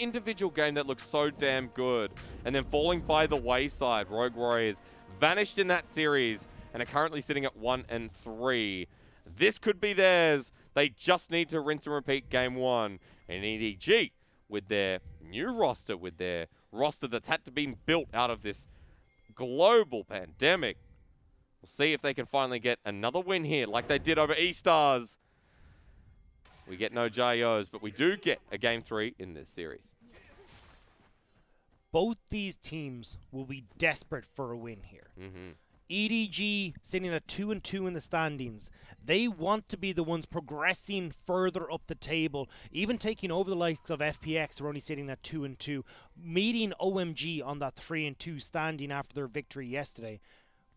individual game that looks so damn good, and then falling by the wayside. Rogue Warriors vanished in that series and are currently sitting at 1-3. This could be theirs. They just need to rinse and repeat game one. And EDG, with their new roster, with their roster that's had to be built out of this global pandemic, we'll see if they can finally get another win here like they did over E-Stars. We get no Jayos, but we do get a game 3 in this series. Both these teams will be desperate for a win here. EDG sitting at 2-2 in the standings. They want to be the ones progressing further up the table, even taking over the likes of FPX, who are only sitting at 2-2, meeting OMG on that 3-2 standing after their victory yesterday.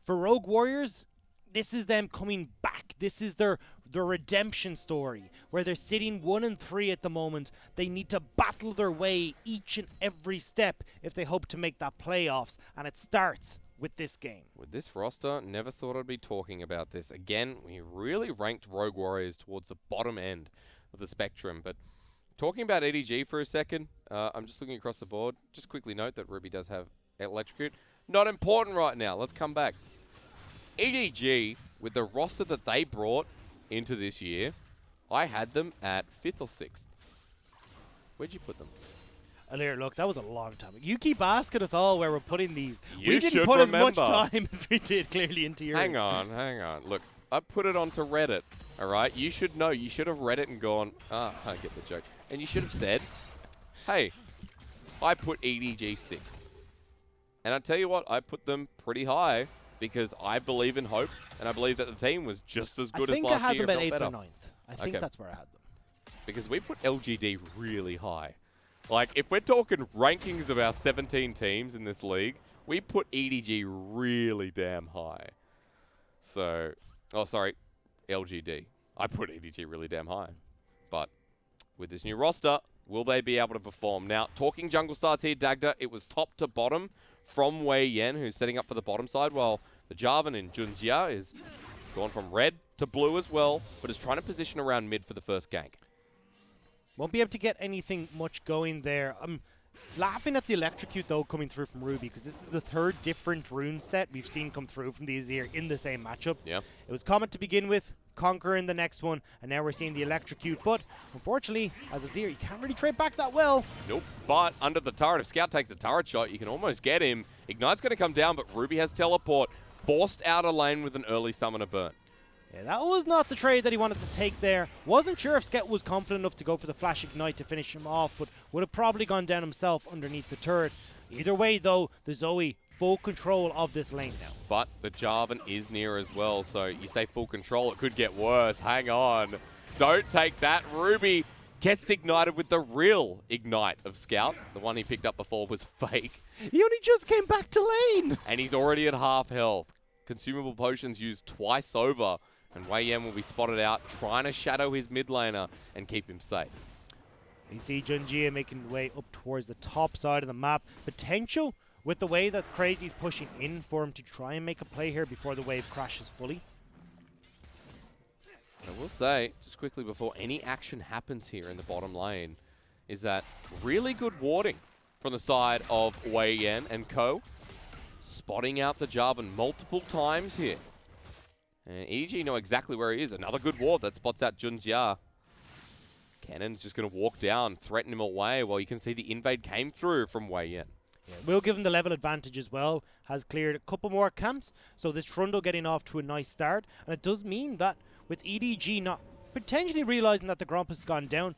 For Rogue Warriors, this is them coming back. This is their redemption story, where they're sitting 1-3 at the moment. They need to battle their way each and every step if they hope to make that playoffs, and it starts with this game. With this roster, never thought I'd be talking about this. Again, we really ranked Rogue Warriors towards the bottom end of the spectrum, but talking about EDG for a second, I'm just looking across the board. Just quickly note that Ruby does have Electrocute. Not important right now. Let's come back. EDG, with the roster that they brought into this year, I had them at 5th or 6th. Where'd you put them? Alir, look, that was a long time. You keep asking us all where we're putting these. We didn't put as much time as we did clearly into yours. Hang on. Look, I put it onto Reddit, all right? You should know. You should have read it and gone, I get the joke. And you should have said, hey, I put EDG 6th. And I tell you what, I put them pretty high because I believe in hope, and I believe that the team was just as good as last year. I think I had them at 8th or 9th. I think that's where I had them. Because we put LGD really high. Like, if we're talking rankings of our 17 teams in this league, we put EDG really damn high. So, LGD. I put EDG really damn high. But with this new roster, will they be able to perform? Now, talking jungle starts here, Dagda, it was top to bottom from Wei Yan, who's setting up for the bottom side, while the Jarvan in Junjia is gone from red to blue as well, but is trying to position around mid for the first gank. Won't be able to get anything much going there. I'm laughing at the Electrocute, though, coming through from Ruby, because this is the third different rune set we've seen come through from the Azir in the same matchup. Yeah. It was Comet to begin with, Conqueror in the next one, and now we're seeing the Electrocute. But, unfortunately, as Azir, you can't really trade back that well. Nope. But under the turret, if Scout takes a turret shot, you can almost get him. Ignite's going to come down, but Ruby has teleport. Forced out a lane with an early summoner burn. Yeah, that was not the trade that he wanted to take there. Wasn't sure if Scout was confident enough to go for the Flash Ignite to finish him off, but would have probably gone down himself underneath the turret. Either way, though, the Zoe full control of this lane now. But the Jarvan is near as well, so you say full control, it could get worse. Hang on. Don't take that. Ruby gets ignited with the real Ignite of Scout. The one he picked up before was fake. He only just came back to lane! And he's already at half health. Consumable potions used twice over. And Wei Yan will be spotted out, trying to shadow his mid laner and keep him safe. You can see Junjia making his way up towards the top side of the map. Potential with the way that Crazy's pushing in for him to try and make a play here before the wave crashes fully. I will say, just quickly before any action happens here in the bottom lane, is that really good warding from the side of Wei Yan and co. Spotting out the Jarvan multiple times here. And EDG know exactly where he is. Another good ward that spots out Junjia. Cannon's just going to walk down, threaten him away, while you can see the invade came through from Wei Yan. Yeah, we'll give him the level advantage as well. Has cleared a couple more camps, so this Trundle getting off to a nice start. And it does mean that with EDG not potentially realizing that the Gromp has gone down,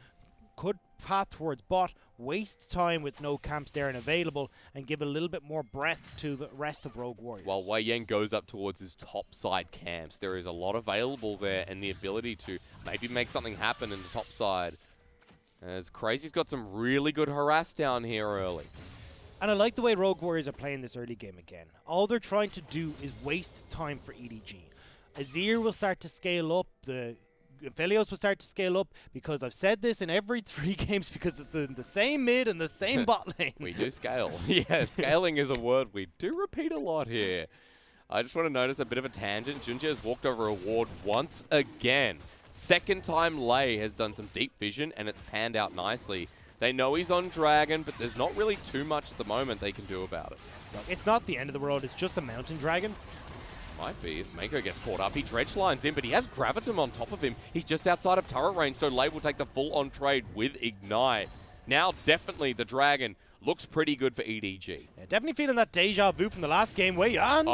could path towards bot, waste time with no camps there and available, and give a little bit more breath to the rest of Rogue Warriors. While Wei Yan goes up towards his top side camps, there is a lot available there and the ability to maybe make something happen in the top side. As Crazy's got some really good harass down here early. And I like the way Rogue Warriors are playing this early game again. All they're trying to do is waste time for EDG. Azir will start to scale up, the Philios will start to scale up, because I've said this in every 3 games because it's the same mid and the same bot lane. We do scale. Yeah, scaling is a word we do repeat a lot here. I just want to notice a bit of a tangent. Junjia has walked over a ward once again. Second time Lei has done some deep vision and it's panned out nicely. They know he's on Dragon, but there's not really too much at the moment they can do about it. Look, it's not the end of the world. It's just a Mountain Dragon. Might be if Mako gets caught up. He dredge lines in, but he has Gravitum on top of him. He's just outside of turret range, so Lei will take the full-on trade with Ignite. Now, definitely, the Dragon looks pretty good for EDG. Yeah, definitely feeling that deja vu from the last game. Wei Yan.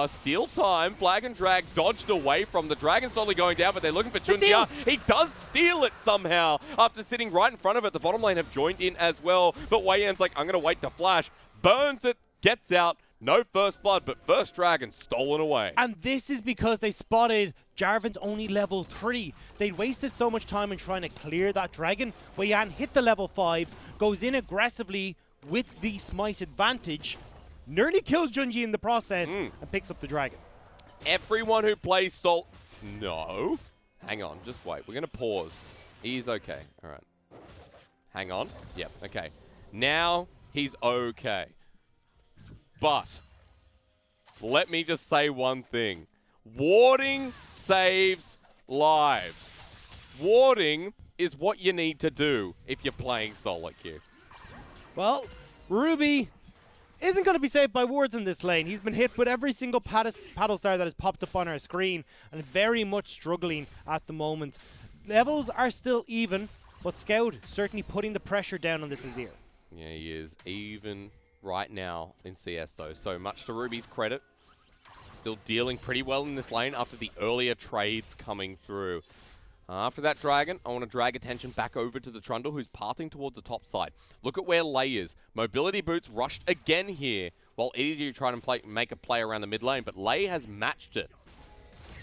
Steal time. Flag and Drag dodged away from the Dragon, slowly going down, but they're looking for Junjia. He does steal it somehow after sitting right in front of it. The bottom lane have joined in as well, but Wei Yan's like, I'm going to wait to flash. Burns it, gets out. No first blood, but first Dragon stolen away. And this is because they spotted Jarvan's only level 3. They'd wasted so much time in trying to clear that Dragon. Wei Yan hit the level 5, goes in aggressively with the smite advantage, nearly kills Junji in the process, and picks up the Dragon. Everyone who plays Salt... No. Hang on, just wait. We're going to pause. He's okay. All right. Hang on. Yep, okay. Now he's okay. But let me just say one thing. Warding saves lives. Warding is what you need to do if you're playing solo queue. Well, Ruby isn't going to be saved by wards in this lane. He's been hit with every single paddle star that has popped up on our screen and very much struggling at the moment. Levels are still even, but Scout certainly putting the pressure down on this Azir. Yeah, he is. Even right now in CS, though. So much to Ruby's credit. Still dealing pretty well in this lane after the earlier trades coming through. After that Dragon, I want to drag attention back over to the Trundle, who's pathing towards the top side. Look at where Lei is. Mobility Boots rushed again here, while EDG trying to make a play around the mid lane, but Lei has matched it.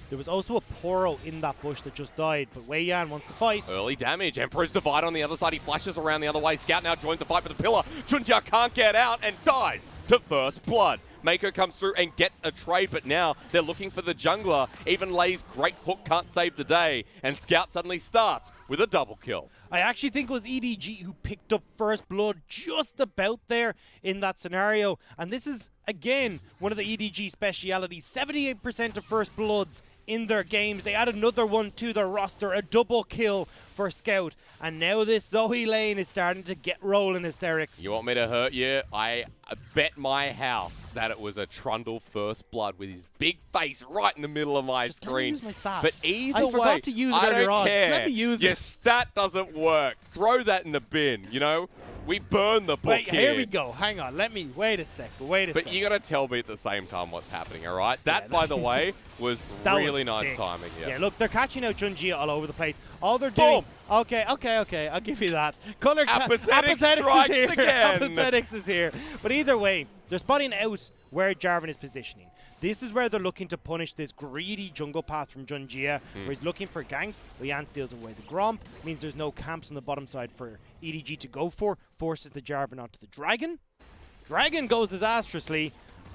There was also a Poro in that bush that just died, but Wei Yan wants to fight. Early damage. Emperor's Divide on the other side. He flashes around the other way. Scout now joins the fight with the pillar. Junjia can't get out and dies to first blood. Mako comes through and gets a trade, but now they're looking for the jungler. Even Lei's great hook can't save the day, and Scout suddenly starts with a double kill. I actually think it was EDG who picked up first blood just about there in that scenario. And this is, again, one of the EDG specialities. 78% of first bloods in their games. They add another one to their roster, a double kill for Scout. And now this Zoe lane is starting to get rolling, Hysterics. You want me to hurt you? I bet my house that it was a Trundle first blood with his big face right in the middle of my Just screen. use my stat. But either I way, forgot to use it I earlier don't on. care. Just let me use Your it. stat doesn't work. Throw that in the bin, you know? We burn the book Wait, here we go. Hang on. Wait a sec. But you got to tell me at the same time what's happening, all right? That, by the way, was really nice timing. Yeah, look, they're catching out Junjia all over the place. All they're doing... Okay. I'll give you that. Apathetic strikes is here. again. Apathetics is here. But either way, they're spotting out where Jarvan is positioning. This is where they're looking to punish this greedy jungle path from Junjia, where he's looking for ganks. Wei Yan steals away the Gromp, means there's no camps on the bottom side for EDG to go for, forces the Jarvan onto the Dragon. Dragon goes disastrously.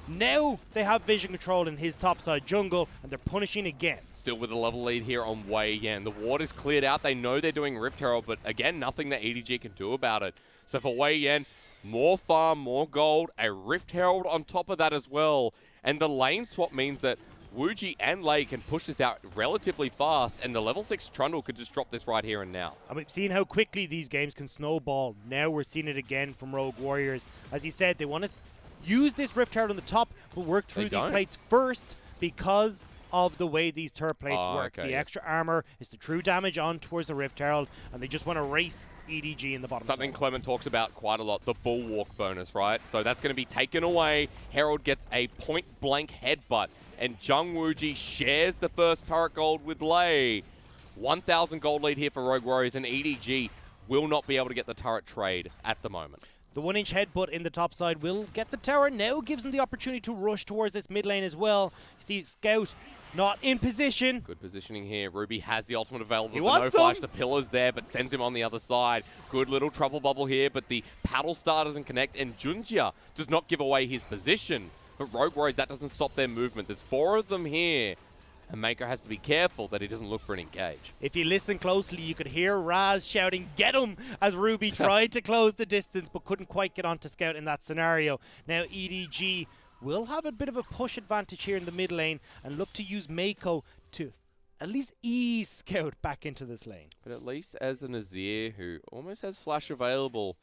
Now they have vision control in his topside jungle, and they're punishing again. Still with a level lead here on Wei Yan. The ward is cleared out. They know they're doing Rift Herald, but again, nothing that EDG can do about it. So for Wei Yan, more farm, more gold, a Rift Herald on top of that as well. And the lane swap means that Wuji and Lei can push this out relatively fast, and the level 6 Trundle could just drop this right here and now. And we've seen how quickly these games can snowball. Now we're seeing it again from Rogue Warriors. As he said, they want to use this Rift Herald on the top, but work through these plates first because of the way these turret plates work. The extra armor is the true damage on towards the Rift Herald, and they just want to race EDG in the bottom Something side. Clement talks about quite a lot, the Bulwark bonus, right? So that's going to be taken away. Herald gets a point-blank headbutt, and Jung Wuji shares the first turret gold with Lei. 1,000 gold lead here for Rogue Warriors, and EDG will not be able to get the turret trade at the moment. The 1-inch headbutt in the top side will get the tower. Now gives them the opportunity to rush towards this mid lane as well. You see Scout not in position. Good positioning here. Ruby has the ultimate available. He The wants no flash, him. the pillar's there, but sends him on the other side. Good little trouble bubble here, but the paddle star doesn't connect, and Junjia does not give away his position. But Rogue Warriors, that doesn't stop their movement. There's 4 of them here. And Mako has to be careful that he doesn't look for an engage. If you listen closely, you could hear Raz shouting, "Get him!" as Ruby tried to close the distance, but couldn't quite get onto Scout in that scenario. Now EDG will have a bit of a push advantage here in the mid lane and look to use Mako to at least ease Scout back into this lane. But at least as an Azir who almost has flash available,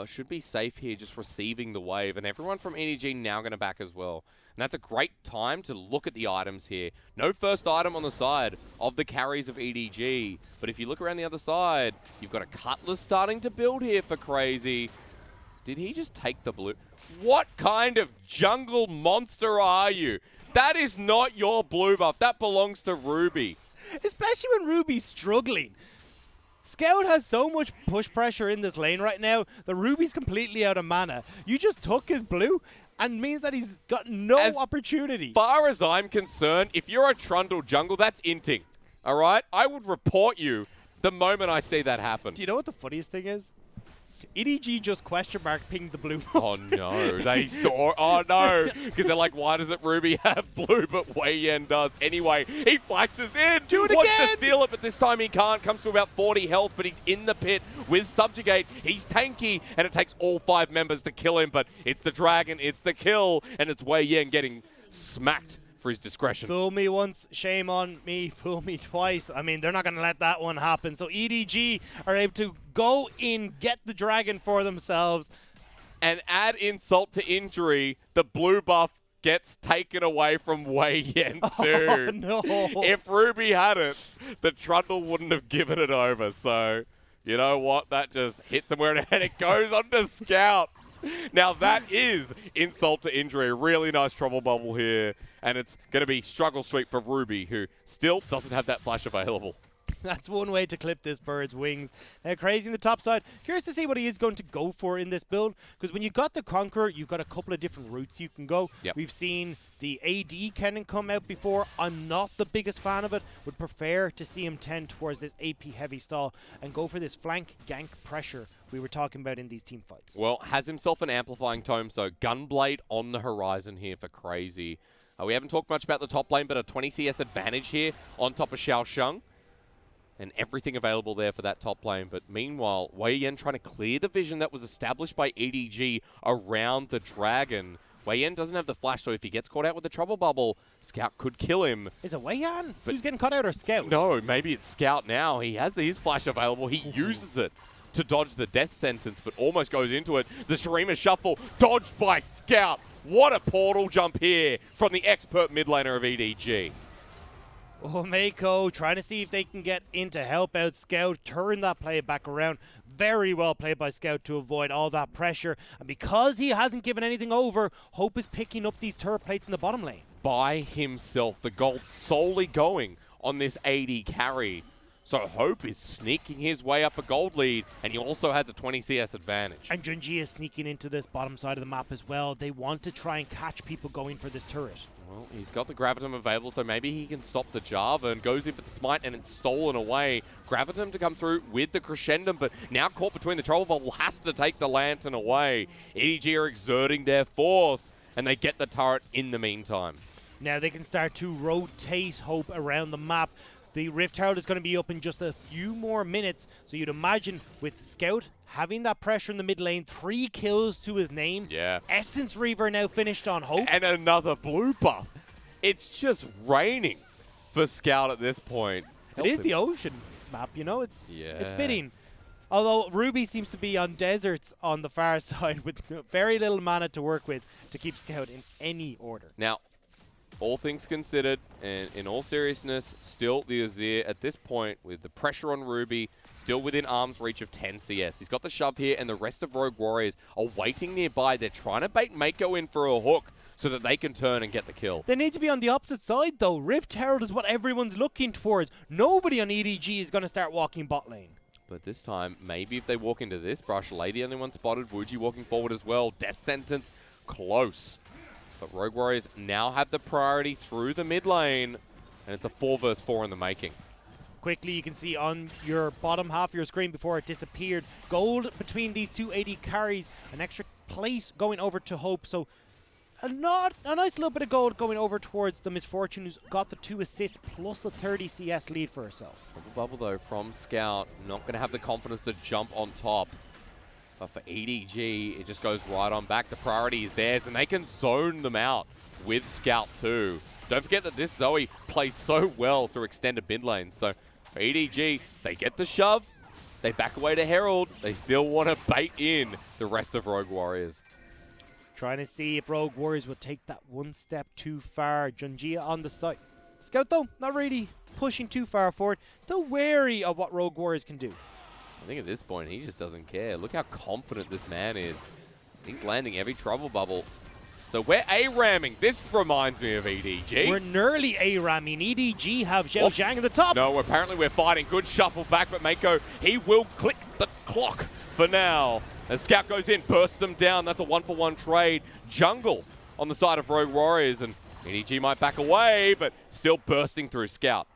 should be safe here, just receiving the wave. And everyone from EDG now going to back as well. And that's a great time to look at the items here. No first item on the side of the carries of EDG. But if you look around the other side, you've got a Cutlass starting to build here for Crazy. Did he just take the blue? What kind of jungle monster are you? That is not your blue buff. That belongs to Ruby. Especially when Ruby's struggling. Scout has so much push pressure in this lane right now. The Ruby's completely out of mana. You just took his blue and means that he's got no opportunity. As far as I'm concerned, if you're a Trundle jungle, that's inting. All right? I would report you the moment I see that happen. Do you know what the funniest thing is? EDG just question mark pinged the blue. Oh no, they saw. Oh no, because they're like, why doesn't Ruby have blue, but Wei Yan does? Anyway, he flashes in. Do it wants again. to steal it, but this time he can't. Comes to about 40 health, but he's in the pit with Subjugate. He's tanky, and it takes all 5 members to kill him, but it's the dragon, it's the kill, and it's Wei Yan getting smacked for his discretion. Fool me once, shame on me. Fool me twice. I mean, they're not going to let that one happen. So EDG are able to go in, get the dragon for themselves. And add insult to injury, the blue buff gets taken away from Wei Yan too. Oh, no. If Ruby had it, the Trundle wouldn't have given it over. So, you know what? That just hits him where it, and it goes on to Scout. Now that is insult to injury. Really nice trouble bubble here. And it's going to be struggle streak for Ruby, who still doesn't have that flash available. That's one way to clip this bird's wings. Now, Crazy in the top side. Curious to see what he is going to go for in this build. Because when you got the Conqueror, you've got a couple of different routes you can go. Yep. We've seen the AD cannon come out before. I'm not the biggest fan of it. Would prefer to see him tend towards this AP heavy stall and go for this flank gank pressure we were talking about in these team fights. Well, has himself an amplifying tome, so Gunblade on the horizon here for Crazy. We haven't talked much about the top lane, but a 20 CS advantage here on top of Xiaosheng. And everything available there for that top lane. But meanwhile, Wei Yan trying to clear the vision that was established by EDG around the dragon. Wei Yan doesn't have the flash, so if he gets caught out with the trouble bubble, Scout could kill him. Is it Wei Yan who's getting caught out, or Scout? No, maybe it's Scout now. He has his flash available. He uses it to dodge the death sentence, but almost goes into it. The Shurima Shuffle dodged by Scout. What a portal jump here from the expert mid laner of EDG. Oh, Mako trying to see if they can get in to help out Scout, turn that play back around. Very well played by Scout to avoid all that pressure. And because he hasn't given anything over, Hope is picking up these turret plates in the bottom lane. By himself, the gold solely going on this AD carry. So Hope is sneaking his way up a gold lead, and he also has a 20 CS advantage. And Junji is sneaking into this bottom side of the map as well. They want to try and catch people going for this turret. Well, he's got the Gravitum available, so maybe he can stop the Java and goes in for the Smite, and it's stolen away. Gravitum to come through with the Crescendum, but now caught between the Trouble Bubble, has to take the Lantern away. EDG are exerting their force, and they get the turret in the meantime. Now they can start to rotate Hope around the map. The Rift Herald is going to be up in just a few more minutes, so you'd imagine with Scout having that pressure in the mid lane, 3 kills to his name. Yeah. Essence Reaver now finished on Hope. And another blue buff. It's just raining for Scout at this point. It is the ocean map, you know, it's fitting. Although Ruby seems to be on deserts on the far side with very little mana to work with to keep Scout in any order. Now, all things considered, and in all seriousness, still the Azir at this point, with the pressure on Ruby, still within arm's reach of 10 CS. He's got the shove here, and the rest of Rogue Warriors are waiting nearby. They're trying to bait Mako in for a hook so that they can turn and get the kill. They need to be on the opposite side, though. Rift Herald is what everyone's looking towards. Nobody on EDG is going to start walking bot lane. But this time, maybe if they walk into this brush, Lady only one spotted, Wuji walking forward as well. Death sentence, close. But Rogue Warriors now have the priority through the mid lane, and it's a 4 versus 4 in the making. Quickly, you can see on your bottom half of your screen before it disappeared, gold between these two AD carries, an extra place going over to Hope. So a nice little bit of gold going over towards the Misfortune, who's got the 2 assists plus a 30 CS lead for herself. Bubble though from Scout, not going to have the confidence to jump on top. But for EDG, it just goes right on back. The priority is theirs, and they can zone them out with Scout too. Don't forget that this Zoe plays so well through extended mid lanes. So for EDG, they get the shove, They back away to Herald. They still want to bait in the rest of Rogue Warriors. Trying to see if Rogue Warriors will take that one step too far. Junjia on the side. Scout, though, not really pushing too far forward. Still wary of what Rogue Warriors can do. I think at this point, he just doesn't care. Look how confident this man is. He's landing every trouble bubble. So we're A-ramming. This reminds me of EDG. We're nearly A-ramming. EDG have Zhao Zhang at the top. No, apparently we're fighting. Good shuffle back, but Mako, he will click the clock for now. As Scout goes in, bursts them down. That's a one-for-one trade. Jungle on the side of Rogue Warriors, and EDG might back away, but still bursting through Scout.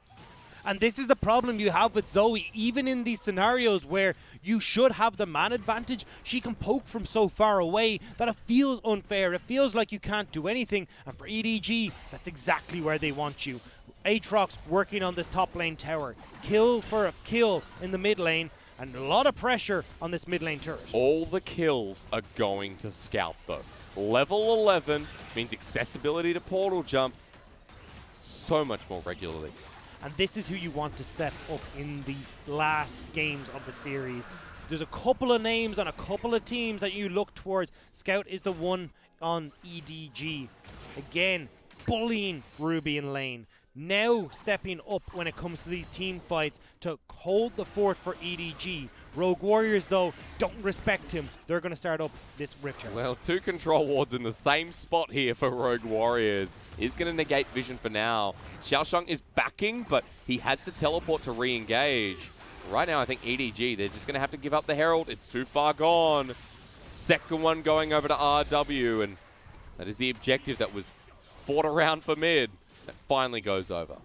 And this is the problem you have with Zoe. Even in these scenarios where you should have the man advantage, she can poke from so far away that it feels unfair. It feels like you can't do anything. And for EDG, that's exactly where they want you. Aatrox working on this top lane tower. Kill for a kill in the mid lane. And a lot of pressure on this mid lane turret. All the kills are going to Scout, though. Level 11 means accessibility to portal jump so much more regularly. And this is who you want to step up in these last games of the series. There's a couple of names on a couple of teams that you look towards. Scout is the one on EDG. Again, bullying Ruby in lane. Now stepping up when it comes to these team fights to hold the fort for EDG. Rogue Warriors, though, don't respect him. They're going to start up this Rift Herald. Well, 2 control wards in the same spot here for Rogue Warriors. Is going to negate vision for now. Xiaoshang is backing, but he has to teleport to re-engage. Right now, I think EDG, they're just going to have to give up the Herald. It's too far gone. Second one going over to RW, and that is the objective that was fought around for mid. That finally goes over.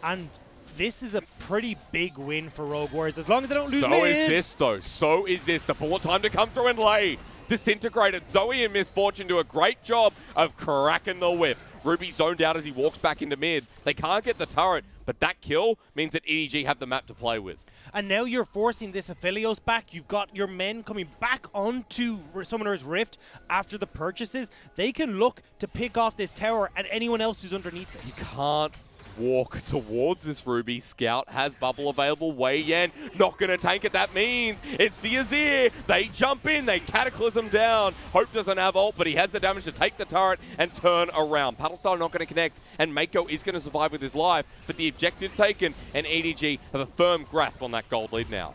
And this is a pretty big win for Rogue Warriors, as long as they don't lose So mid. is this, though. So is this. The bullet time to come through and lay. Disintegrated. Zoe and Misfortune do a great job of cracking the whip. Ruby zoned out as he walks back into mid. They can't get the turret, but that kill means that EDG have the map to play with. And now you're forcing this Aphelios back. You've got your men coming back onto Summoner's Rift after the purchases. They can look to pick off this tower and anyone else who's underneath it. You can't walk towards this Ruby. Scout has bubble available. Wei Yan not going to tank it. That means it's the Azir. They jump in. They cataclysm down. Hope doesn't have ult, but he has the damage to take the turret and turn around. Paddlestar not going to connect, and Mako is going to survive with his life, but the objective's taken, and EDG have a firm grasp on that gold lead now.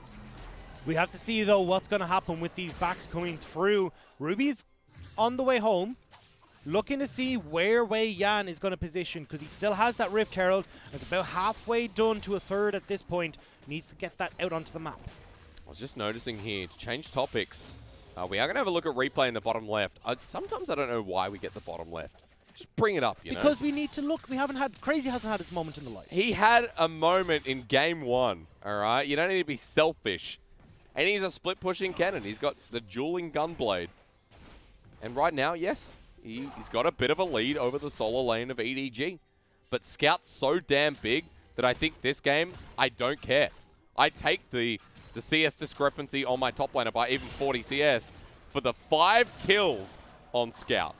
We have to see, though, what's going to happen with these backs coming through. Ruby's on the way home, looking to see where Wei Yan is going to position, because he still has that Rift Herald. It's about halfway done to a third at this point. Needs to get that out onto the map. I was just noticing here, to change topics, we are going to have a look at replay in the bottom left. Sometimes I don't know why we get the bottom left. Just bring it up, you know? Because we need to look. We haven't had... Crazy hasn't had his moment in the light. He had a moment in game 1, all right? You don't need to be selfish. And he's a split-pushing cannon. He's got the dueling gunblade. And right now, yes, he's got a bit of a lead over the solo lane of EDG. But Scout's so damn big that I think this game, I don't care. I take the CS discrepancy on my top laner by even 40 CS for the 5 kills on Scout.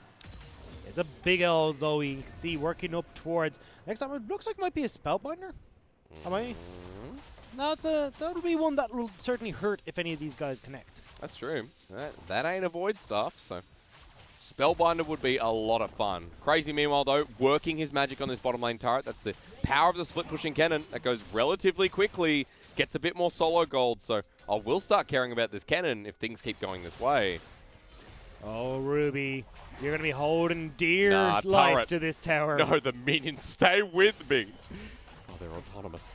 It's a big L Zoe. You can see working up towards... Next time, it looks like it might be a Spellbinder. Am I? No, that'll be one that will certainly hurt if any of these guys connect. That's true. That ain't avoid stuff, so... Spellbinder would be a lot of fun. Crazy, meanwhile, though, working his magic on this bottom lane turret. That's the power of the split-pushing cannon. That goes relatively quickly, gets a bit more solo gold. So I will start caring about this cannon if things keep going this way. Oh, Ruby, you're going to be holding dear Nah, life turret. to this tower. No, the minions stay with me. Oh, they're autonomous.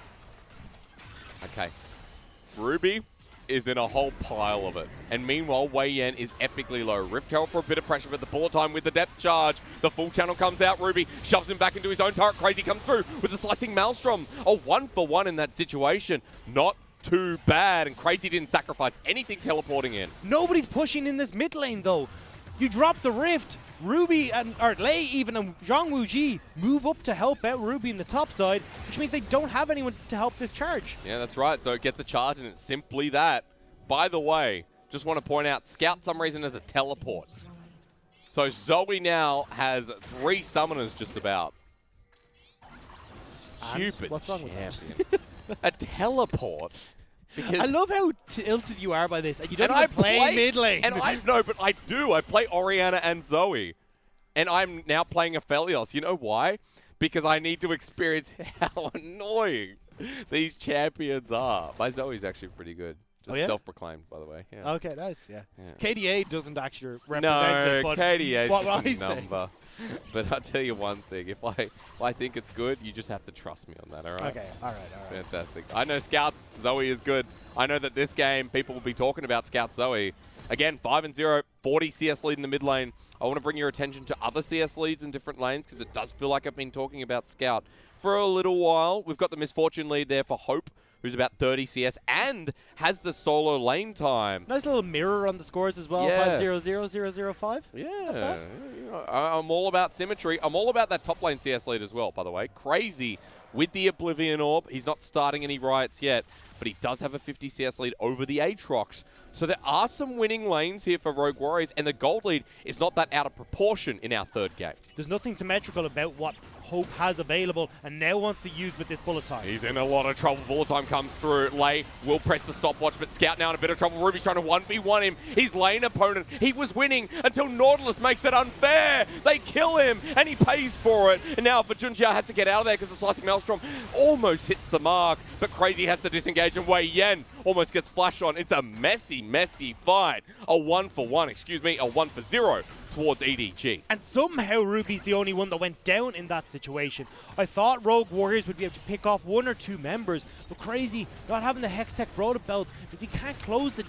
Okay. Ruby is in a whole pile of it. And meanwhile, Wei Yan is epically low. Rift Herald for a bit of pressure, but the bullet time with the depth charge. The full channel comes out. Ruby shoves him back into his own turret. Crazy comes through with the slicing Maelstrom. A 1-for-1 in that situation. Not too bad. And Crazy didn't sacrifice anything teleporting in. Nobody's pushing in this mid lane, though. You drop the Rift. Ruby or Lei even and Zhang Wuji move up to help out Ruby in the top side, which means they don't have anyone to help this charge. Yeah, that's right. So it gets a charge, and it's simply that. By the way, just want to point out, Scout for some reason has a teleport. So Zoe now has 3 summoners just about. And Stupid what's wrong with that? A teleport? Because I love how tilted you are by this, and you don't and even play mid lane. And I know, but I do. I play Orianna and Zoe. And I'm now playing Aphelios. You know why? Because I need to experience how annoying these champions are. My Zoe's actually pretty good. Just self-proclaimed, by the way. Yeah. Okay, nice. Yeah. Yeah. KDA doesn't actually represent it, but KDA's what just I a number. But I'll tell you one thing. If I think it's good, you just have to trust me on that, all right? Okay, all right. Fantastic. I know Scouts, Zoe is good. I know that this game, people will be talking about Scout Zoe. Again, 5-0, 40 CS lead in the mid lane. I want to bring your attention to other CS leads in different lanes because it does feel like I've been talking about Scout for a little while. We've got the Misfortune lead there for Hope, who's about 30 CS and has the solo lane time. Nice little mirror on the scores as well. Yeah. 5-0-0-0-0-5. Yeah. I'm all about symmetry. I'm all about that top lane CS lead as well, by the way. Crazy with the Oblivion Orb. He's not starting any riots yet, but he does have a 50 CS lead over the Aatrox. So there are some winning lanes here for Rogue Warriors, and the gold lead is not that out of proportion in our third game. There's nothing symmetrical about what Hope has available and now wants to use with this bullet time. He's in a lot of trouble. Bullet time comes through. Lay will press the stopwatch, but Scout now in a bit of trouble. Ruby's trying to 1v1 him. His lane opponent, he was winning until Nautilus makes it unfair. They kill him, and he pays for it. And now for Junjia has to get out of there because the Slicing Maelstrom almost hits the mark, but Crazy has to disengage, and Wei Yen almost gets flashed on. It's a messy, messy fight. A 1-for-0 towards EDG. And somehow Ruby's the only one that went down in that situation. I thought Rogue Warriors would be able to pick off one or two members, but Crazy not having the Hextech Broda belt means he can't close the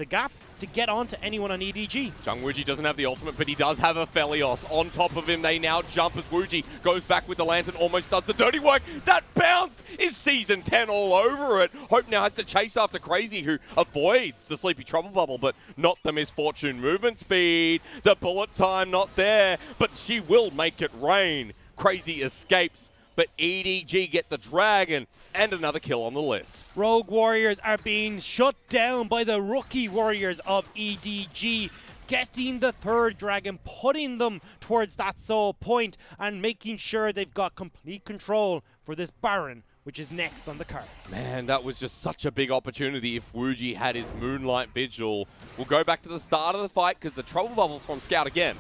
gap to get onto anyone on EDG. Jung Wooji doesn't have the ultimate, but he does have a Aphelios on top of him. They now jump as Wooji goes back with the lantern, almost does the dirty work. That bounce is Season 10 all over it. Hope now has to chase after Crazy, who avoids the Sleepy Trouble Bubble, but not the Misfortune movement speed. The bullet time not there, but she will make it rain. Crazy escapes, but EDG get the dragon and another kill on the list. Rogue Warriors are being shut down by the rookie Warriors of EDG, getting the third dragon, putting them towards that soul point and making sure they've got complete control for this Baron, which is next on the cards. Man, that was just such a big opportunity if Wooji had his Moonlight Vigil. We'll go back to the start of the fight because the Trouble Bubble's from Scout again,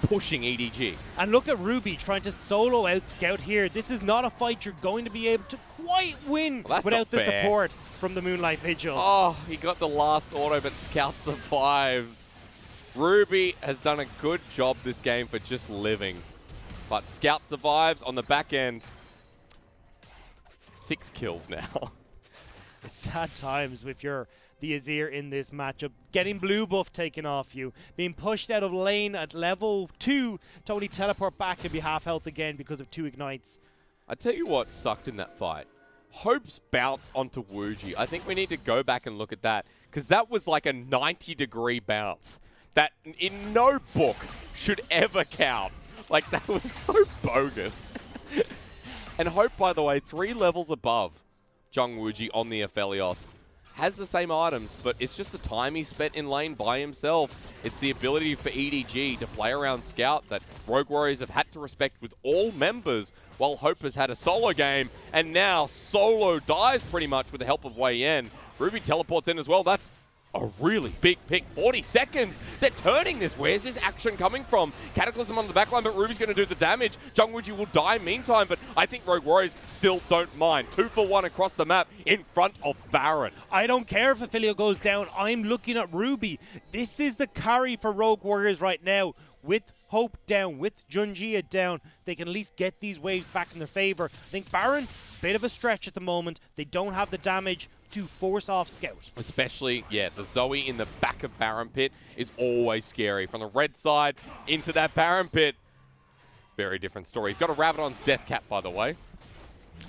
pushing EDG. And look at Ruby trying to solo out Scout here. This is not a fight you're going to be able to quite win without the support from the Moonlight Vigil. Oh, he got the last auto, but Scout survives. Ruby has done a good job this game for just living. But Scout survives on the back end. 6 kills now. Sad times with the Azir in this matchup. Getting blue buff taken off you. Being pushed out of lane at level 2 to only teleport back and be half health again because of 2 ignites. I tell you what sucked in that fight. Hope's bounce onto Wooji. I think we need to go back and look at that because that was like a 90-degree bounce that in no book should ever count. Like, that was so bogus. And Hope, by the way, 3 levels above Jung Wooji on the Aphelios. Has the same items, but it's just the time he spent in lane by himself. It's the ability for EDG to play around Scout that Rogue Warriors have had to respect with all members, while Hope has had a solo game, and now solo dies pretty much with the help of Wei Yen. Ruby teleports in as well. That's a really big pick. 40 seconds. They're turning this. Where's this action coming from? Cataclysm on the backline, but Ruby's going to do the damage. Jung Wooji will die meantime, but I think Rogue Warriors still don't mind. 2-for-1 across the map in front of Baron. I don't care if Aphilio goes down. I'm looking at Ruby. This is the carry for Rogue Warriors right now. With Hope down, with Junjia down, they can at least get these waves back in their favor. I think Baron, bit of a stretch at the moment. They don't have the damage to force off Scout. Especially, yeah, the Zoe in the back of Baron Pit is always scary. From the red side into that Baron Pit, very different story. He's got a Rabadon's Death Cap, by the way,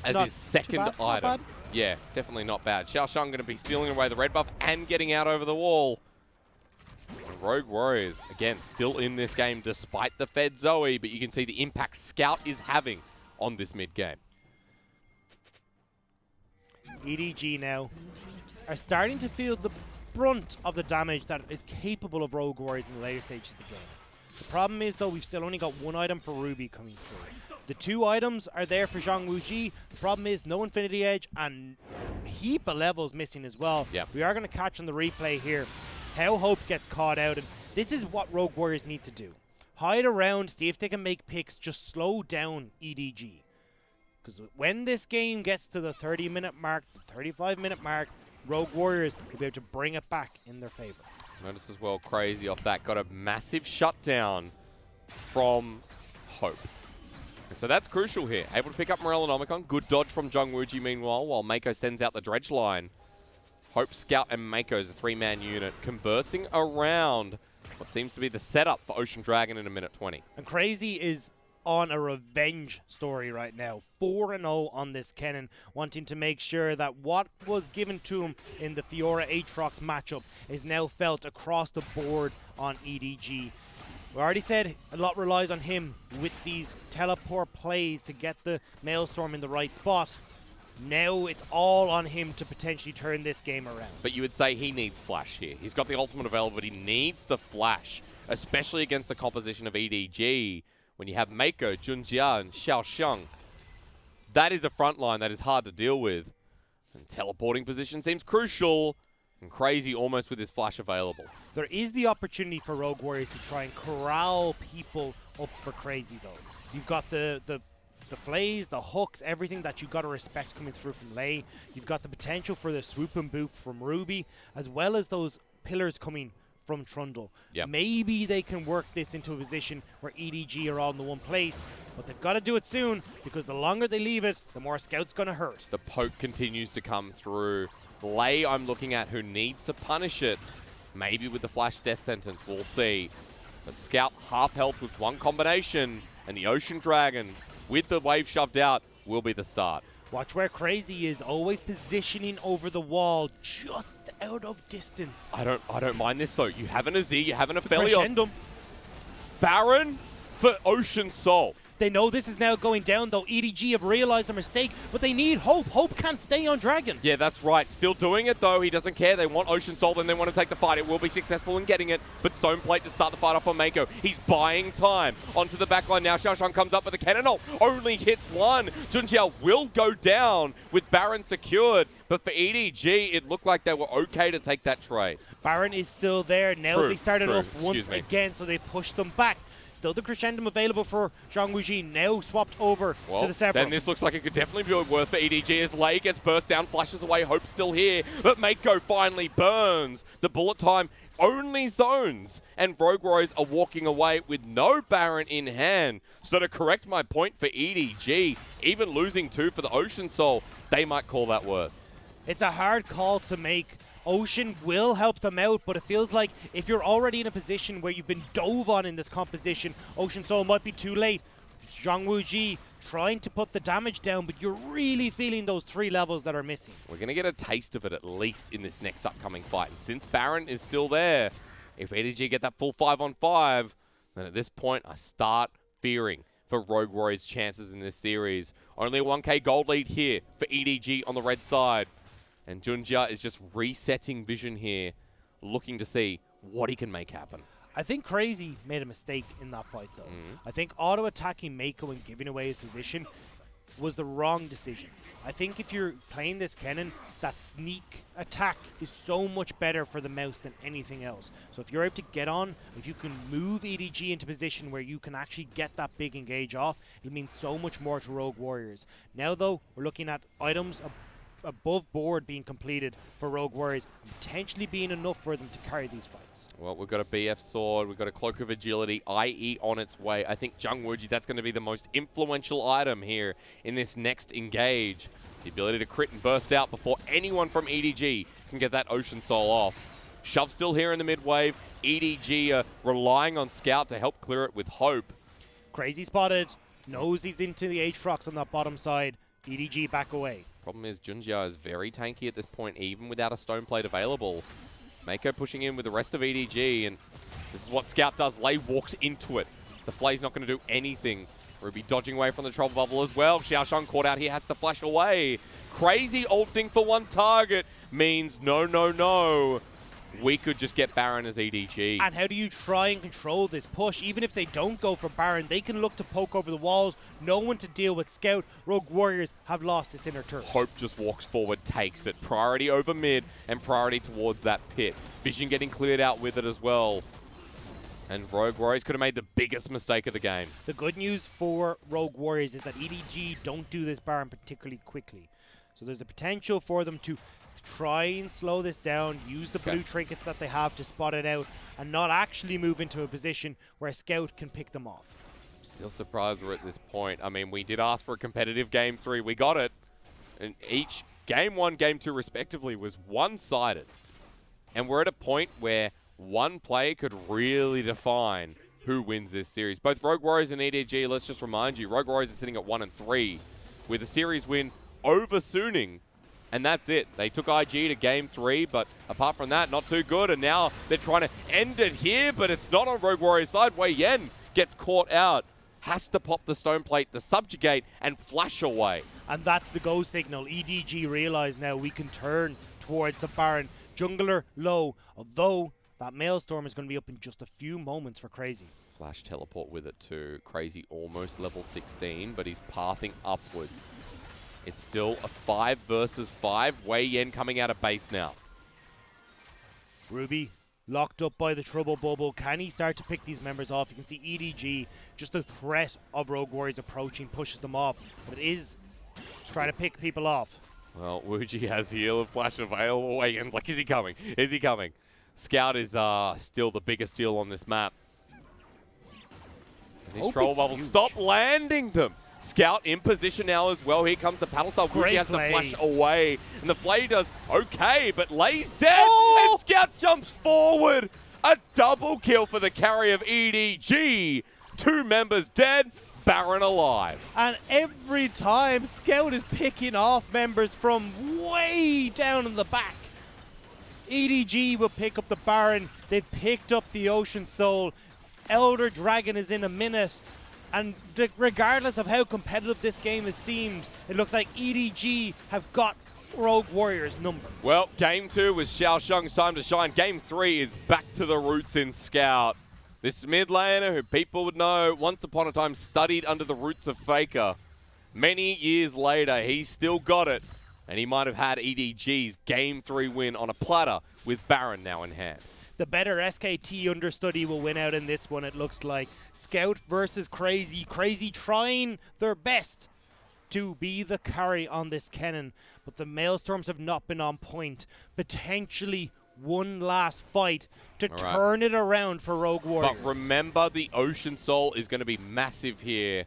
as his second item. Yeah, definitely not bad. Xiao Shang going to be stealing away the red buff and getting out over the wall. And Rogue Warriors, again, still in this game despite the fed Zoe, but you can see the impact Scout is having on this mid-game. EDG now are starting to feel the brunt of the damage that is capable of Rogue Warriors in the later stages of the game. The problem is, though, we've still only got 1 item for Ruby coming through. The 2 items are there for Zhang Wuji. The problem is no Infinity Edge and a heap of levels missing as well. Yep. We are going to catch on the replay here how Hope gets caught out. And this is what Rogue Warriors need to do. Hide around, see if they can make picks, just slow down EDG. Because when this game gets to the 30-minute mark, the 35-minute mark, Rogue Warriors will be able to bring it back in their favor. Notice as well, Crazy off that got a massive shutdown from Hope. And so that's crucial here. Able to pick up Morel and Omicron. Good dodge from Zhang Wuji meanwhile, while Mako sends out the dredge line. Hope, Scout, and Mako is a 3-man unit conversing around what seems to be the setup for Ocean Dragon in a minute 20. And Crazy is on a revenge story right now. 4-0 on this Kennen, wanting to make sure that what was given to him in the Fiora Aatrox matchup is now felt across the board on EDG. We already said a lot relies on him with these teleport plays to get the Maelstrom in the right spot. Now it's all on him to potentially turn this game around. But you would say he needs Flash here. He's got the ultimate available, but he needs the Flash, especially against the composition of EDG. When you have Mako, Junjia, and Xiaoxiang, that is a front line that is hard to deal with. And teleporting position seems crucial. And Crazy almost with his Flash available. There is the opportunity for Rogue Warriors to try and corral people up for Crazy, though. You've got the flays, the hooks, everything that you got to respect coming through from Lei. You've got the potential for the swoop and boop from Ruby, as well as those pillars coming from Trundle. Yep. Maybe they can work this into a position where EDG are all in the one place, but they've got to do it soon, because the longer they leave it, the more Scout's going to hurt. The poke continues to come through. Lei, I'm looking at, who needs to punish it. Maybe with the Flash Death Sentence, we'll see. But Scout half health with one combination, and the Ocean Dragon, with the wave shoved out, will be the start. Watch where Crazy is, always positioning over the wall, just out of distance. I don't mind this though. You have an Azir, you have an Aphelios. Crescendo. Baron for Ocean Soul. They know this is now going down, though. EDG have realized their mistake, but they need Hope. Hope can't stay on Dragon. Yeah, that's right. Still doing it, though. He doesn't care. They want Ocean Soul, and they want to take the fight. It will be successful in getting it, but Stone Plate to start the fight off on Mako. He's buying time. Onto the backline now. Xiaoxiang comes up with a cannon ult. Only hits one. Junjiao will go down with Baron secured, but for EDG, it looked like they were okay to take that trade. Baron is still there. Now True, they started true. up once again, so they pushed them back. Still the Crescendum available for Zhang Wuji, now swapped over to the Severo. Then this looks like it could definitely be worth for EDG as Lei gets burst down, flashes away, Hope's still here, but Mako finally burns. The bullet time only zones, and Rogue Warriors are walking away with no Baron in hand. So to correct my point for EDG, even losing 2 for the Ocean Soul, they might call that worth. It's a hard call to make. Ocean will help them out, but it feels like if you're already in a position where you've been dove on in this composition, Ocean Soul might be too late. Zhang Wuji trying to put the damage down, but you're really feeling those 3 levels that are missing. We're going to get a taste of it at least in this next upcoming fight. And since Baron is still there, if EDG get that full 5-on-5, then at this point I start fearing for Rogue Warriors' chances in this series. Only a 1k gold lead here for EDG on the red side. And Junjia is just resetting vision here, looking to see what he can make happen. I think Crazy made a mistake in that fight, though. I think auto-attacking Mako and giving away his position was the wrong decision. I think if you're playing this Kennen, that sneak attack is so much better for the mouse than anything else. So if you're able to get on, if you can move EDG into position where you can actually get that big engage off, it means so much more to Rogue Warriors. Now, though, we're looking at items above board being completed for Rogue Warriors, potentially being enough for them to carry these fights. Well, we've got a BF sword, we've got a Cloak of Agility, IE on its way. I think Zhang Wuji, that's going to be the most influential item here in this next engage. The ability to crit and burst out before anyone from EDG can get that Ocean Soul off. Shove still here in the mid wave. EDG relying on Scout to help clear it with Hope. Crazy spotted, knows he's into the Aatrox on that bottom side. EDG back away. Problem is Junjia is very tanky at this point, even without a Stone Plate available. Mako pushing in with the rest of EDG, and this is what Scout does. Lei walks into it. The Flay's not going to do anything. Ruby dodging away from the trouble bubble as well. Xiaoxiang caught out here, has to flash away. Crazy ulting for one target means no, no, no. we could just get Baron as EDG. And how do you try and control this push? Even if they don't go for Baron, they can look to poke over the walls. No one to deal with Scout. Rogue Warriors have lost this inner turret. Hope just walks forward, takes it. Priority over mid and priority towards that pit. Vision getting cleared out with it as well. And Rogue Warriors could have made the biggest mistake of the game. The good news for Rogue Warriors is that EDG don't do this Baron particularly quickly. So there's the potential for them to try and slow this down, use the blue trinkets that they have to spot it out, and not actually move into a position where a Scout can pick them off. Still surprised we're at this point. I mean, we did ask for a competitive Game 3. We got it. And each Game 1, Game 2 respectively was one-sided. And we're at a point where one play could really define who wins this series. Both Rogue Warriors and EDG, let's just remind you, Rogue Warriors are sitting at 1-3 with a series win over Suning. And that's it. They took IG to Game 3, but apart from that, not too good. And now they're trying to end it here, but it's not on Rogue Warriors' side. Wei Yen gets caught out, has to pop the stone plate to subjugate and flash away. And that's the go signal. EDG realize now we can turn towards the Baron. Jungler low, although that Maelstrom is going to be up in just a few moments for Crazy. Flash teleport with it too. Crazy almost level 16, but he's pathing upwards. It's still a 5 versus 5. Wei Yen coming out of base now. Ruby locked up by the trouble bubble. Can he start to pick these members off? You can see EDG, just the threat of Rogue Warriors approaching, pushes them off. But it is trying to pick people off. Well, Wuji has heal and flash available. Wei Yen's like, is he coming? Is he coming? Scout is still the biggest deal on this map. And these troll bubbles, stop landing them. Scout in position now as well. Here comes the paddle style. Wuji has to flash away. And the Flay does okay, but Lay's dead. Oh! And Scout jumps forward. A double kill for the carry of EDG. 2 members dead, Baron alive. And every time, Scout is picking off members from way down in the back. EDG will pick up the Baron. They've picked up the Ocean Soul. Elder Dragon is in a minute. And regardless of how competitive this game has seemed, it looks like EDG have got Rogue Warriors number. Well, Game 2 was Xiaoshung's time to shine. Game 3 is back to the roots in Scout. This mid laner who people would know once upon a time studied under the roots of FLICKR. Many years later, he's still got it. And he might have had EDG's Game 3 win on a platter with Baron now in hand. The better SKT understudy will win out in this one, it looks like. Scout versus Crazy. Crazy trying their best to be the carry on this Kennen, but the Maelstorms have not been on point. Potentially one last fight to turn it around for Rogue Warriors. But remember, the Ocean Soul is going to be massive here.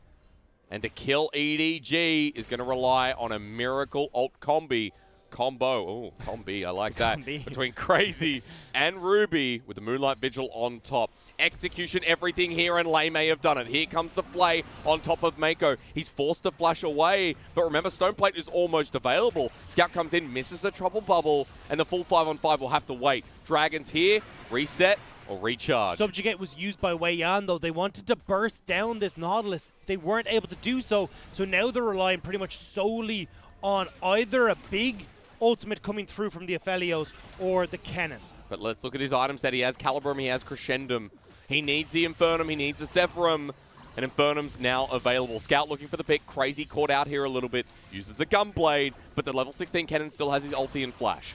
And to kill EDG is going to rely on a miracle ult combo. Oh, combi, I like that. Between Crazy and Ruby with the Moonlight Vigil on top. Execution, everything here, and Lay may have done it. Here comes the Flay on top of Mako. He's forced to flash away, but remember, Stoneplate is almost available. Scout comes in, misses the trouble bubble, and the full 5-on-5 will have to wait. Dragons here, reset or recharge. Subjugate was used by Wei Yan, though. They wanted to burst down this Nautilus. They weren't able to do so, so now they're relying pretty much solely on either a big ultimate coming through from the Aphelios or the Kennen. But let's look at his items that he has. Calibrum, he has Crescendum. He needs the Infernum, he needs the Sephirum. And Infernum's now available. Scout looking for the pick. Crazy caught out here a little bit. Uses the Gunblade, but the level 16 Kennen still has his ulti and flash.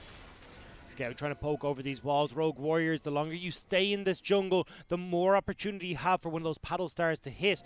Scout trying to poke over these walls. Rogue Warriors, the longer you stay in this jungle, the more opportunity you have for one of those paddle stars to hit.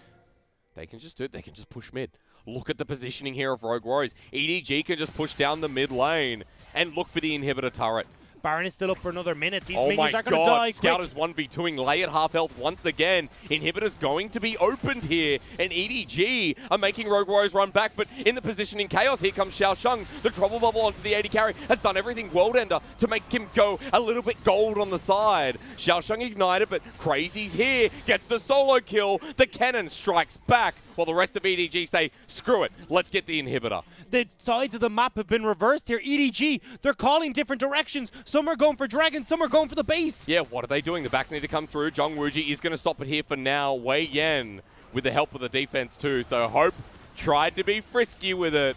They can just do it. They can just push mid. Look at the positioning here of Rogue Warriors. EDG can just push down the mid lane and look for the inhibitor turret. Baron is still up for another minute. These oh minions my are going to die Scout quick. is 1v2ing Lay at half health once again. Inhibitor's going to be opened here, and EDG are making Rogue Warriors run back, but in the position in chaos, here comes Xiaoshung. The trouble bubble onto the AD carry has done everything World Ender to make him go a little bit gold on the side. Xiaoshung ignited, but Crazy's here, gets the solo kill. The Kennen strikes back, while the rest of EDG say, screw it, let's get the inhibitor. The sides of the map have been reversed here. EDG, they're calling different directions. Some are going for Dragon, some are going for the base. Yeah, what are they doing? The backs need to come through. Zhong Wuji is going to stop it here for now. Wei Yen with the help of the defense too. So Hope tried to be frisky with it,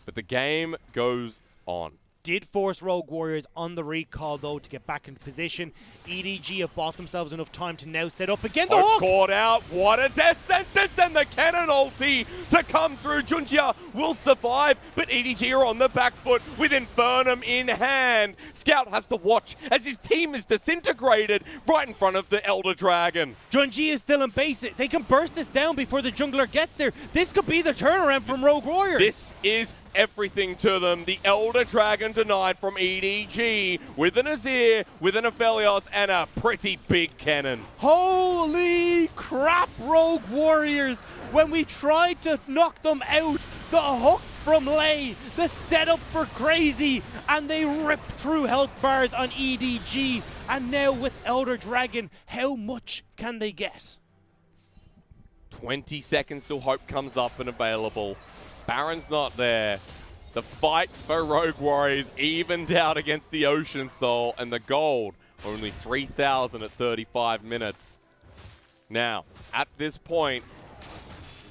but the game goes on. Did force Rogue Warriors on the recall, though, to get back into position. EDG have bought themselves enough time to now set up again. The hook! Caught out. What a death sentence, and the cannon ulti to come through. Junjia will survive, but EDG are on the back foot with Infernum in hand. Scout has to watch as his team is disintegrated right in front of the Elder Dragon. Junji is still in base. They can burst this down before the jungler gets there. This could be the turnaround from Rogue Warriors. This is everything to them. The Elder Dragon denied from EDG with an Azir, with an Aphelios, and a pretty big cannon. Holy crap, Rogue Warriors. When we tried to knock them out, the hook from Lei, the setup for Crazy, and they ripped through health bars on EDG. And now with Elder Dragon, how much can they get? 20 seconds till Hope comes up and available. Baron's not there. The fight for Rogue Warriors evened out against the Ocean Soul, and the gold only 3,000 at 35 minutes. Now, at this point,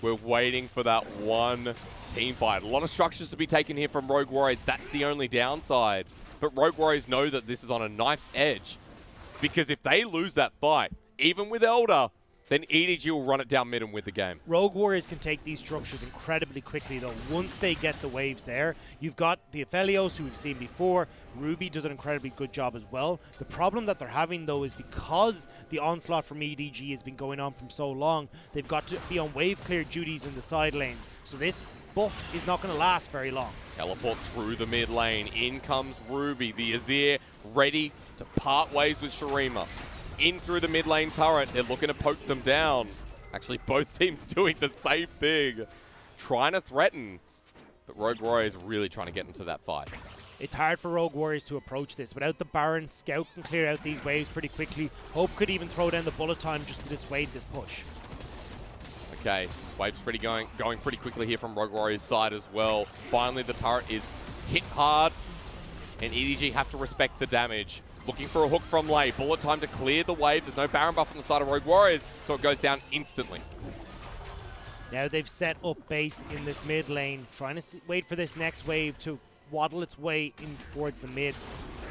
we're waiting for that one team fight. A lot of structures to be taken here from Rogue Warriors. That's the only downside. But Rogue Warriors know that this is on a knife's edge, because if they lose that fight, even with Elder, then EDG will run it down mid and win the game. Rogue Warriors can take these structures incredibly quickly, though. Once they get the waves there, you've got the Aphelios, who we've seen before. Ruby does an incredibly good job as well. The problem that they're having, though, is because the onslaught from EDG has been going on for so long, they've got to be on wave clear duties in the side lanes. So this buff is not going to last very long. Teleport through the mid lane. In comes Ruby, the Azir, ready to part ways with Shurima. In through the mid lane turret, they're looking to poke them down. Actually, both teams doing the same thing. Trying to threaten, but Rogue Warriors really trying to get into that fight. It's hard for Rogue Warriors to approach this. Without the Baron, Scout can clear out these waves pretty quickly. Hope could even throw down the bullet time just to dissuade this push. Okay, waves going pretty quickly here from Rogue Warriors' side as well. Finally, the turret is hit hard, and EDG have to respect the damage. Looking for a hook from Lei. Bullet time to clear the wave. There's no Baron buff on the side of Rogue Warriors, so it goes down instantly. Now they've set up base in this mid lane, trying to wait for this next wave to waddle its way in towards the mid.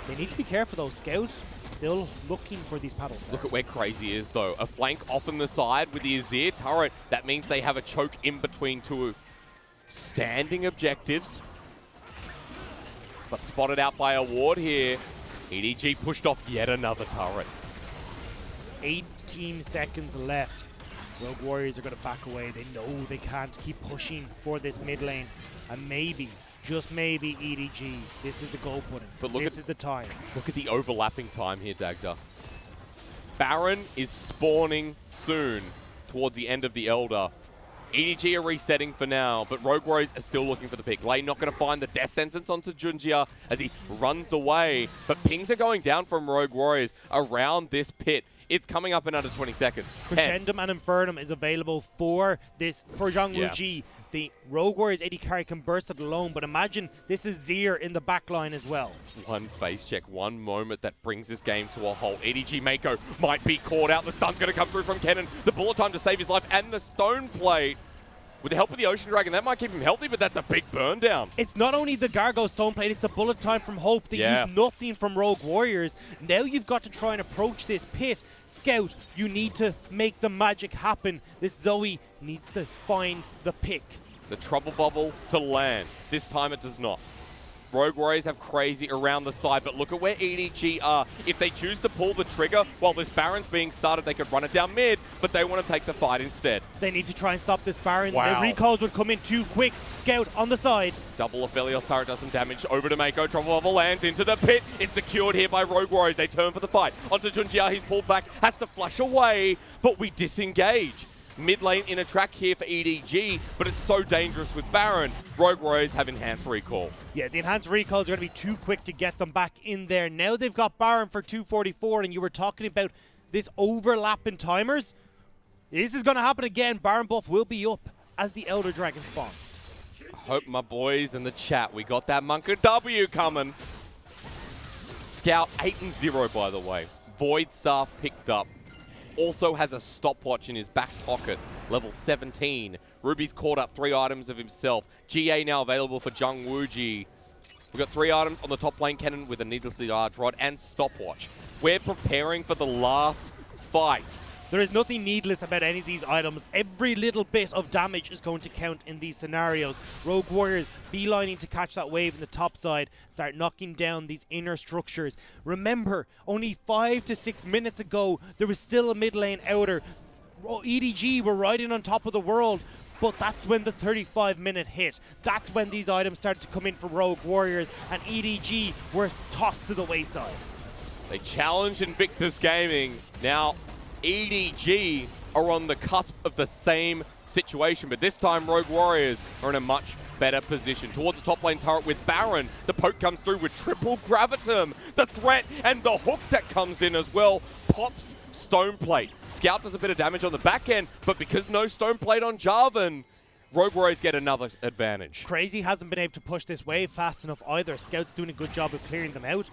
They need to be careful though. Scouts still looking for these paddle stars. Look at where Crazy is though. A flank off on the side with the Azir turret. That means they have a choke in between two standing objectives. But spotted out by a ward here. EDG pushed off yet another turret. 18 seconds left. Rogue Warriors are going to back away. They know they can't keep pushing for this mid lane. And maybe, just maybe, EDG, this is the goal putting. But this is the time. Look at the overlapping time here, Dagda. Baron is spawning soon towards the end of the Elder. EDG are resetting for now, but Rogue Warriors are still looking for the pick. Lei not going to find the death sentence onto Junjia as he runs away, but pings are going down from Rogue Warriors around this pit. It's coming up in under 20 seconds. Crescendum and Infernum is available for this, for Zhang Wuji. The Rogue Warriors AD carry can burst it alone, but imagine this is Zir in the backline as well. One face check, one moment that brings this game to a halt. EDG Mako might be caught out. The stun's going to come through from Kennen. The bullet time to save his life, and the stone plate. With the help of the Ocean Dragon, that might keep him healthy, but that's a big burn down. It's not only the Gargo stone plate, it's the bullet time from Hope. They use nothing from Rogue Warriors. Now you've got to try and approach this pit. Scout, you need to make the magic happen. This Zoe needs to find the pick. The trouble bubble to land. This time it does not. Rogue Warriors have Crazy around the side, but look at where EDG are. If they choose to pull the trigger while this Baron's being started, they could run it down mid, but they want to take the fight instead. They need to try and stop this Baron. Wow. The recalls would come in too quick. Scout on the side. Double Aphelios turret does some damage. Over to Mako. Trouble bubble lands into the pit. It's secured here by Rogue Warriors. They turn for the fight. Onto Junjia. He's pulled back. Has to flash away, but we disengage. Mid lane in a track here for EDG, but it's so dangerous with Baron. Rogue Warriors have enhanced recalls. Yeah, the enhanced recalls are going to be too quick to get them back in there. Now they've got Baron for 244, and you were talking about this overlap in timers. This is going to happen again. Baron buff will be up as the Elder Dragon spawns. I hope my boys in the chat, we got that Monka W coming. Scout 8-0, by the way. Void Staff picked up. Also has a stopwatch in his back pocket, level 17. Ruby's caught up 3 items of himself. GA now available for Zhang Wuji. We've got 3 items on the top lane cannon with a needlessly large rod and stopwatch. We're preparing for the last fight. There is nothing needless about any of these items. Every little bit of damage is going to count in these scenarios. Rogue Warriors beelining to catch that wave in the top side, start knocking down these inner structures. Remember, only 5 to 6 minutes ago, there was still a mid lane outer. EDG were riding on top of the world, but that's when the 35-minute hit. That's when these items started to come in for Rogue Warriors, and EDG were tossed to the wayside. They challenge Invictus Gaming. Now, EDG are on the cusp of the same situation, but this time Rogue Warriors are in a much better position. Towards the top lane turret with Baron, the poke comes through with triple gravitum. The threat and the hook that comes in as well pops Stone Plate. Scout does a bit of damage on the back end, but because no Stone Plate on Jarvan, Rogue Warriors get another advantage. Crazy hasn't been able to push this wave fast enough either. Scout's doing a good job of clearing them out.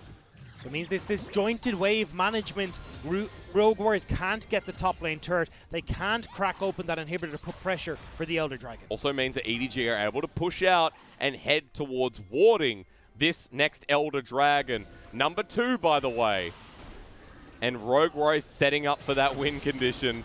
So it means this disjointed wave management, Rogue Warriors can't get the top lane turret. They can't crack open that inhibitor to put pressure for the Elder Dragon. Also means that EDG are able to push out and head towards warding this next Elder Dragon. Number 2, by the way. And Rogue Warriors setting up for that win condition.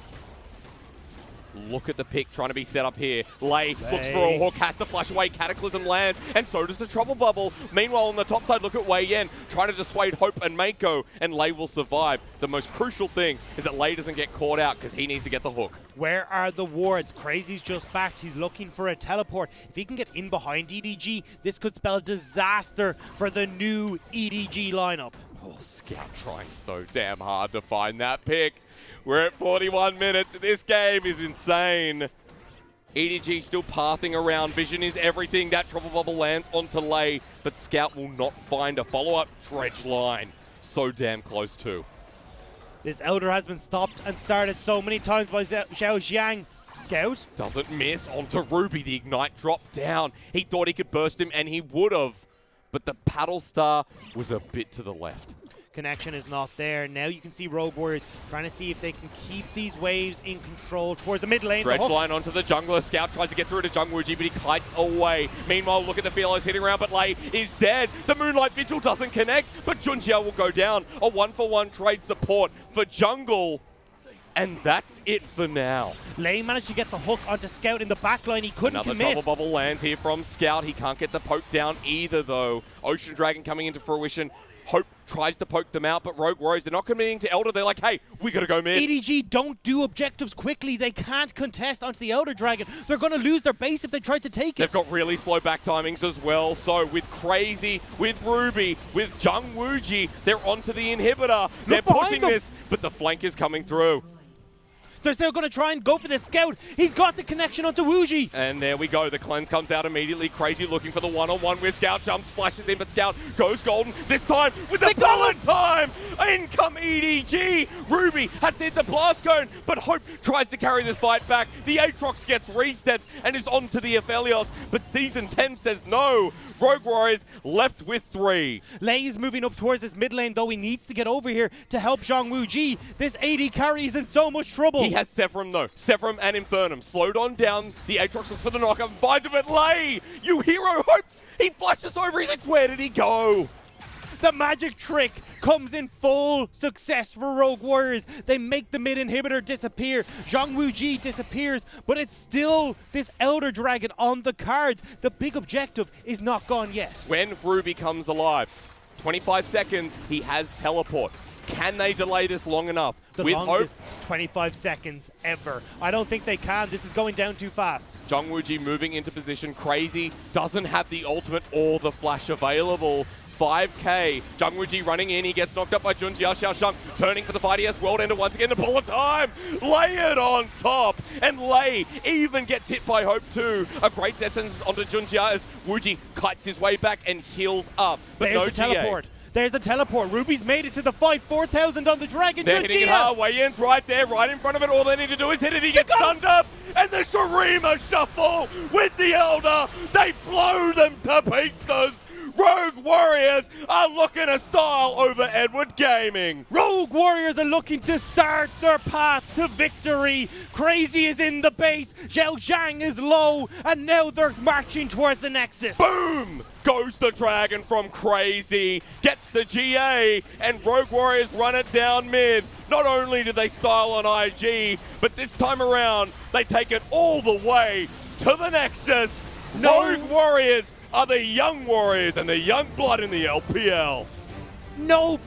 Look at the pick trying to be set up here. Lei looks for a hook, has to flush away. Cataclysm lands, and so does the Trouble Bubble. Meanwhile, on the top side, look at Wei Yan trying to dissuade Hope and Mako, and Lei will survive. The most crucial thing is that Lei doesn't get caught out because he needs to get the hook. Where are the wards? Crazy's just backed. He's looking for a teleport. If he can get in behind EDG, this could spell disaster for the new EDG lineup. Oh, Scout trying so damn hard to find that pick. We're at 41 minutes. This game is insane. EDG still pathing around. Vision is everything. That Trouble Bubble lands onto Lei, but Scout will not find a follow-up dredge line. So damn close too. This Elder has been stopped and started so many times by Xiao Xiang. Scout doesn't miss onto Ruby. The Ignite dropped down. He thought he could burst him, and he would have. But the Paddle Star was a bit to the left. Connection is not there. Now you can see Rogue Warriors trying to see if they can keep these waves in control towards the mid lane. Dredge line onto the jungler. Scout tries to get through to Jungwoo, but he kites away. Meanwhile, look at the Felos hitting around, but Lei is dead. The Moonlight Vigil doesn't connect, but Junjia will go down. A 1-for-1 trade support for jungle. And that's it for now. Lei managed to get the hook onto Scout in the backline. He couldn't commit. Another Trouble Bubble lands here from Scout. He can't get the poke down either, though. Ocean Dragon coming into fruition. Hope tries to poke them out, but Rogue Warriors, they're not committing to Elder. They're like, hey, we gotta go mid. EDG don't do objectives quickly. They can't contest onto the Elder Dragon. They're gonna lose their base if they try to take it. They've got really slow back timings as well. So with Crazy, with Ruby, with Jungwoo, they're onto the inhibitor. They're pushing this, but the flank is coming through. They're still going to try and go for the Scout. He's got the connection onto Wuji. And there we go. The cleanse comes out immediately. Crazy looking for the one-on-one with Scout. Jumps, flashes in, but Scout goes golden. This time with the bullet time. In come EDG. Ruby has hit the blast cone, but Hope tries to carry this fight back. The Aatrox gets reset and is on to the Aphelios, but Season 10 says no. Rogue Warriors left with 3. Lei is moving up towards this mid lane, though he needs to get over here to help Zhang Wuji. This AD carry is in so much trouble. He has Severum though. Severum and Infernum. Slowed on down. The Aatrox looks for the knockup. Finds him at Lei. You hero Hope. He flashes over. He's like, where did he go? The magic trick comes in full success for Rogue Warriors. They make the mid inhibitor disappear. Zhang Wuji disappears, but it's still this Elder Dragon on the cards. The big objective is not gone yet. When Ruby comes alive, 25 seconds, he has teleport. Can they delay this long enough? The longest 25 seconds ever. I don't think they can. This is going down too fast. Jungwoo moving into position. Crazy doesn't have the ultimate or the flash available. 5k. Jungwoo running in. He gets knocked up by Junjia. Xiaoshang turning for the fight. He has World Ender once again. The pull of time. Lay it on top. And Lei even gets hit by Hope too. A great death sentence onto Junjia as Wuji kites his way back and heals up. But there's no the teleport. There's the teleport. Ruby's made it to the fight. 4,000 on the Dragon. They're hitting it hard. Wei Yan's right there, right in front of it. All they need to do is hit it. He gets stunned up. And the Shurima shuffle with the Elder. They blow them to pieces. Rogue Warriors are looking to style over Edward Gaming. Rogue Warriors are looking to start their path to victory. Crazy is in the base, Zhao Zhang is low, and now they're marching towards the Nexus. Boom! Goes the Dragon from Crazy, gets the GA, and Rogue Warriors run it down mid. Not only do they style on IG, but this time around, they take it all the way to the Nexus. Rogue Warriors are the young warriors and the young blood in the LPL. No